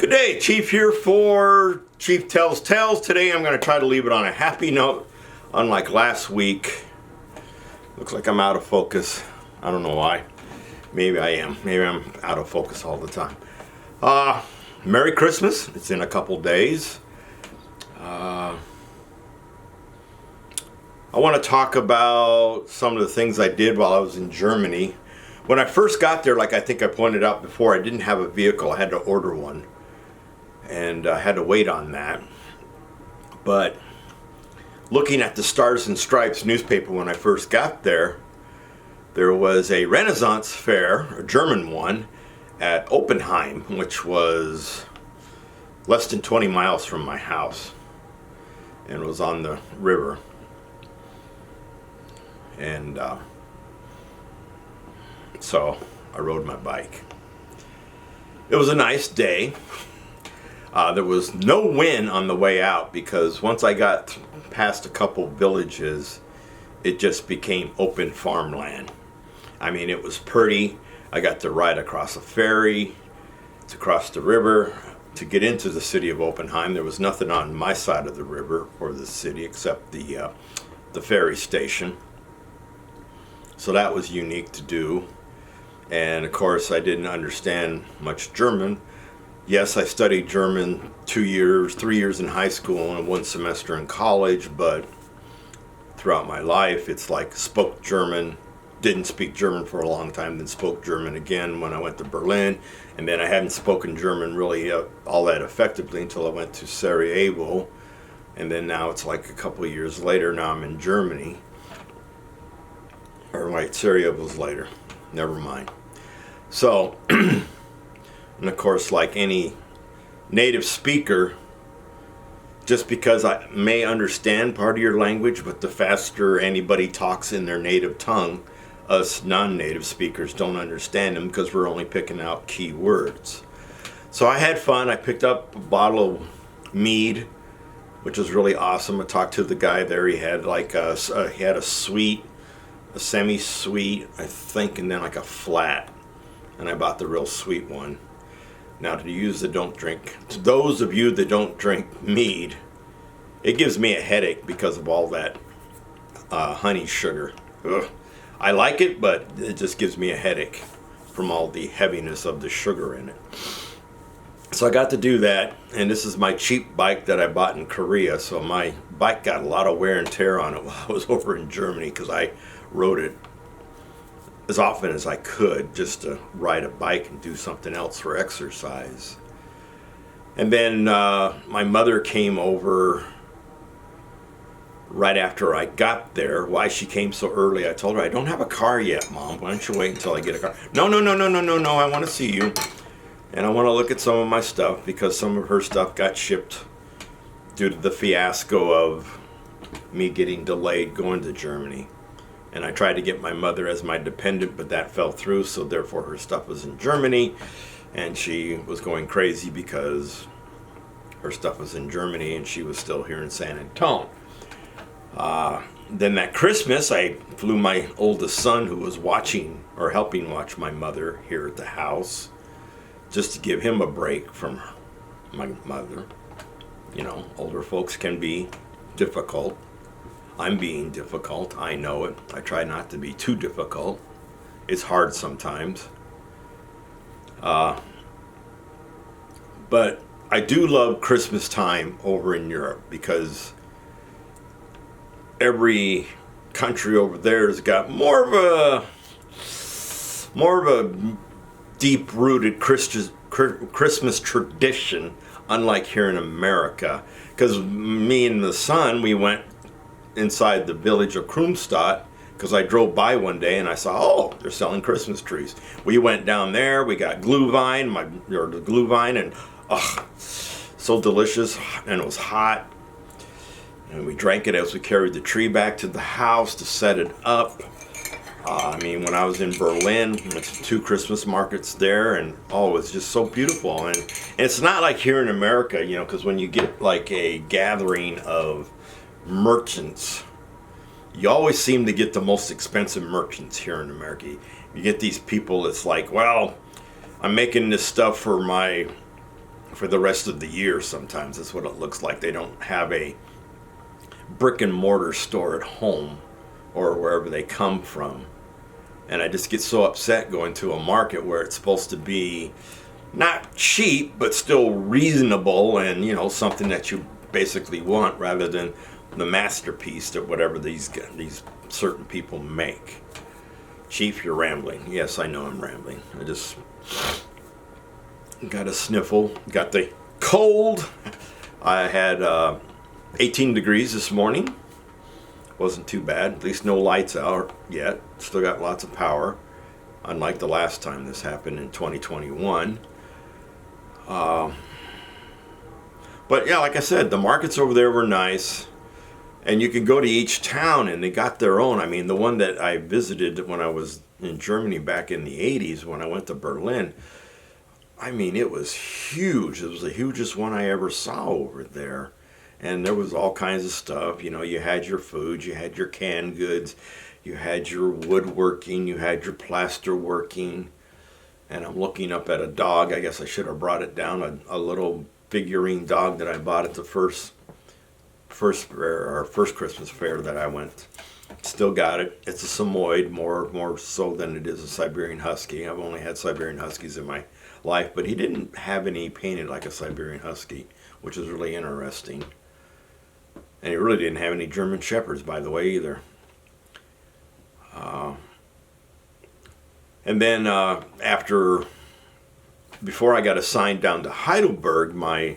Good day, Chief here for Chief Tells Tales. Today I'm going to try to leave it on a happy note, unlike last week. Looks like I'm out of focus. I don't know why. Maybe I am. Maybe I'm out of focus all the time. Merry Christmas. It's in a couple days. I want to talk about some of the things I did while I was in Germany. When I first got there, like I think I pointed out before, I didn't have a vehicle. I had to order one. And I had to wait on that. But looking at the Stars and Stripes newspaper when I first got there, there was a Renaissance fair, a German one, at Oppenheim, which was less than 20 miles from my house. And it was on the river. And so I rode my bike. It was a nice day. There was no wind on the way out because once I got past a couple villages, it just became open farmland. I mean, it was pretty. I got to ride across a ferry to cross the river to get into the city of Oppenheim. There was nothing on my side of the river or the city except the ferry station. So that was unique to do. And of course, I didn't understand much German. Yes, I studied German 2 years, 3 years in high school and 1 semester in college, but throughout my life, it's like spoke German, didn't speak German for a long time, then spoke German again when I went to Berlin, and then I hadn't spoken German really all that effectively until I went to Sarajevo, and then now it's like a couple of years later, now I'm in Germany. Or wait, Sarajevo's later. Never mind. So, and of course, like any native speaker, just because I may understand part of your language, but the faster anybody talks in their native tongue, us non-native speakers don't understand them because we're only picking out key words. So I had fun. I picked up a bottle of mead, which was really awesome. I talked to the guy there. He had like he had a sweet, a semi-sweet, I think, and then like a flat. And I bought the real sweet one. Now, to those of you that don't drink mead, it gives me a headache because of all that honey sugar. Ugh. I like it, but it just gives me a headache from all the heaviness of the sugar in it. So I got to do that, and this is my cheap bike that I bought in Korea, so my bike got a lot of wear and tear on it while I was over in Germany because I rode it as often as I could just to ride a bike and do something else for exercise. And then my mother came over right after I got there. Why she came so early, I told her, I don't have a car yet, Mom. Why don't you wait until I get a car? No, I want to see you. And I want to look at some of my stuff because some of her stuff got shipped due to the fiasco of me getting delayed going to Germany. And I tried to get my mother as my dependent, but that fell through, so therefore her stuff was in Germany, and she was going crazy because her stuff was in Germany and she was still here in San Antonio. Then that Christmas, I flew my oldest son, who was watching or helping watch my mother here at the house, just to give him a break from my mother. You know, older folks can be difficult. I'm being difficult. I know it. I try not to be too difficult. It's hard sometimes. But I do love Christmas time over in Europe because every country over there has got more of a deep-rooted Christmas tradition, unlike here in America. Because me and the son, we went inside the village of Kronstadt because I drove by one day and I saw, oh, they're selling Christmas trees. We went down there, we got the glühwein, and so delicious, and it was hot. And we drank it as we carried the tree back to the house to set it up. I mean, when I was in Berlin, we went to 2 Christmas markets there, and it was just so beautiful. And it's not like here in America, you know, because when you get like a gathering of merchants, you always seem to get the most expensive merchants here in America. You get these people, it's like, well, I'm making this stuff for my for the rest of the year. Sometimes that's what it looks like. They don't have a brick and mortar store at home or wherever they come from. And I just get so upset going to a market where it's supposed to be not cheap, but still reasonable, and something that you basically want, rather than the masterpiece of whatever these certain people make. Chief, you're rambling. Yes, I know I'm rambling. I just got a sniffle. Got the cold. I had 18 degrees this morning. Wasn't too bad. At least no lights out yet. Still got lots of power, unlike the last time this happened in 2021. But yeah, like I said, the markets over there were nice. And you can go to each town and they got their own. I mean, the one that I visited when I was in Germany back in the 80s, when I went to Berlin, I mean, it was huge. It was the hugest one I ever saw over there. And there was all kinds of stuff. You had your food, you had your canned goods, you had your woodworking, you had your plasterworking. And I'm looking up at a dog. I guess I should have brought it down, a little figurine dog that I bought at the first Christmas fair that I went. Still got it. It's a Samoyed, more so than it is a Siberian Husky. I've only had Siberian Huskies in my life, but he didn't have any painted like a Siberian Husky, which is really interesting. And he really didn't have any German Shepherds, by the way, either. And then before I got assigned down to Heidelberg, my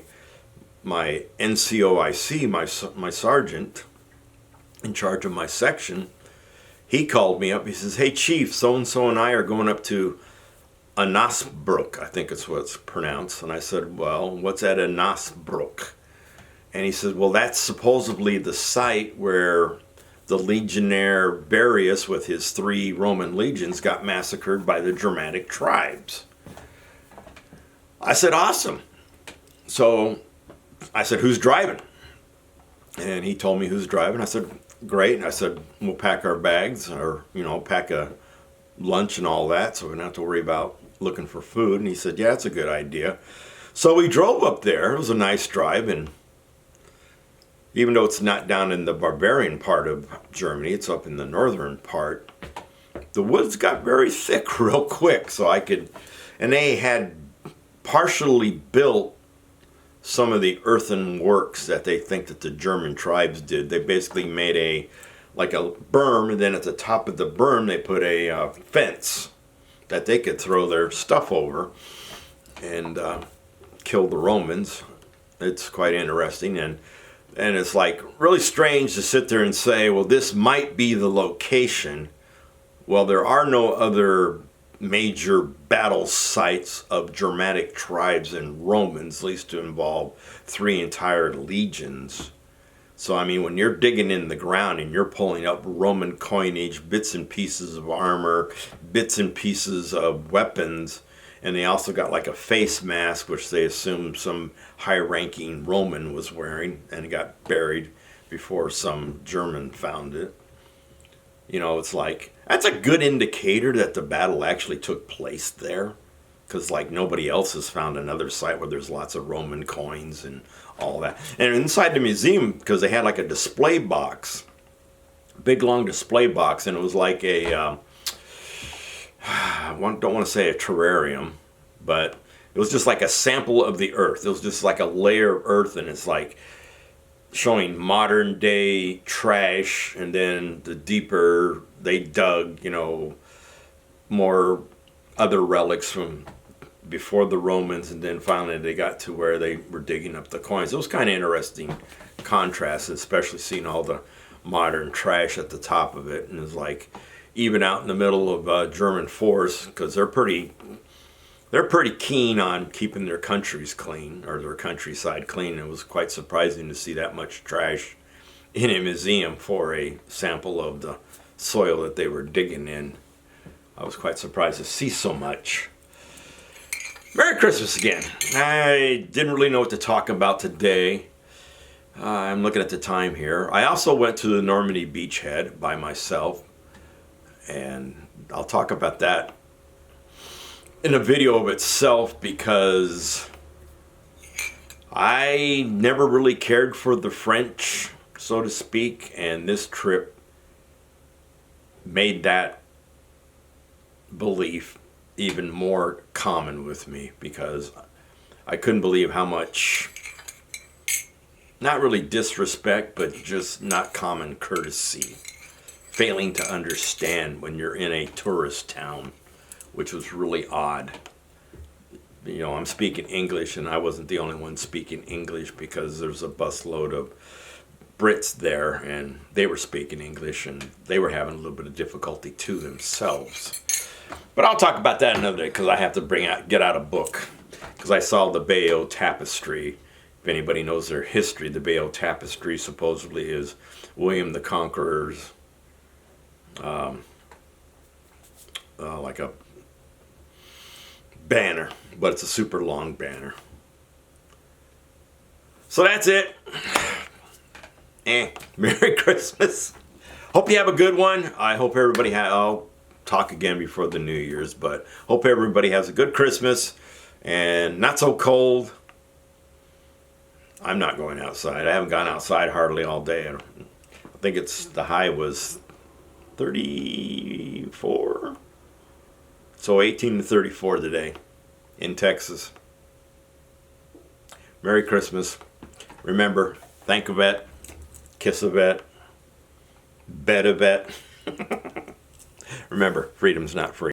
NCOIC, my sergeant in charge of my section, he called me up. He says, "Hey, Chief, so-and-so and I are going up to Anasbrook," I think it's what it's pronounced. And I said, "Well, what's at Anasbrook?" And he said, "Well, that's supposedly the site where the legionnaire Varius with his 3 Roman legions got massacred by the Germanic tribes." I said, "Awesome." So I said, "Who's driving?" And he told me who's driving. I said, "Great." And I said, "We'll pack our bags, or pack a lunch and all that, so we don't have to worry about looking for food." And he said, "Yeah, that's a good idea." So we drove up there. It was a nice drive, and even though it's not down in the barbarian part of Germany, it's up in the northern part, the woods got very thick real quick, and they had partially built some of the earthen works that they think that the German tribes did. They basically made a berm, and then at the top of the berm they put a fence that they could throw their stuff over and kill the Romans. It's quite interesting, and it's really strange to sit there and say, well, this might be the location. Well, there are no other major battle sites of Germanic tribes and Romans, at least to involve 3 entire legions. So, I mean, when you're digging in the ground and you're pulling up Roman coinage, bits and pieces of armor, bits and pieces of weapons, and they also got a face mask, which they assumed some high-ranking Roman was wearing, and it got buried before some German found it. It's that's a good indicator that the battle actually took place there, because nobody else has found another site where there's lots of Roman coins and all that. And inside the museum, because they had a display box, big long display box, and it was I don't want to say a terrarium, but it was just a sample of the earth. It was just a layer of earth, and it's showing modern day trash, and then the deeper they dug, more other relics from before the Romans, and then finally they got to where they were digging up the coins. It was kind of interesting contrast, especially seeing all the modern trash at the top of it, and it was even out in the middle of German force, because they're pretty keen on keeping their countries clean, or their countryside clean. It was quite surprising to see that much trash in a museum for a sample of the soil that they were digging in. I was quite surprised to see so much. Merry Christmas again. I didn't really know what to talk about today. I'm looking at the time here. I also went to the Normandy beachhead by myself, and I'll talk about that in a video of itself, because I never really cared for the French, so to speak, and this trip made that belief even more common with me, because I couldn't believe how much, not really disrespect, but just not common courtesy, failing to understand when you're in a tourist town, which was really odd. You know, I'm speaking English, and I wasn't the only one speaking English, because there's a busload of Brits there, and they were speaking English, and they were having a little bit of difficulty too themselves. But I'll talk about that another day, because I have to get out a book, because I saw the Bayeux Tapestry. If anybody knows their history, the Bayeux Tapestry supposedly is William the Conqueror's, like a banner, but it's a super long banner. So that's it. Merry Christmas. Hope you have a good one. I hope everybody I'll talk again before the New Year's, but hope everybody has a good Christmas and not so cold. I'm not going outside. I haven't gone outside hardly all day. I think the high was 34. So 18 to 34 today in Texas. Merry Christmas. Remember, thank a vet, kiss a vet, bet a vet. Remember, freedom's not free.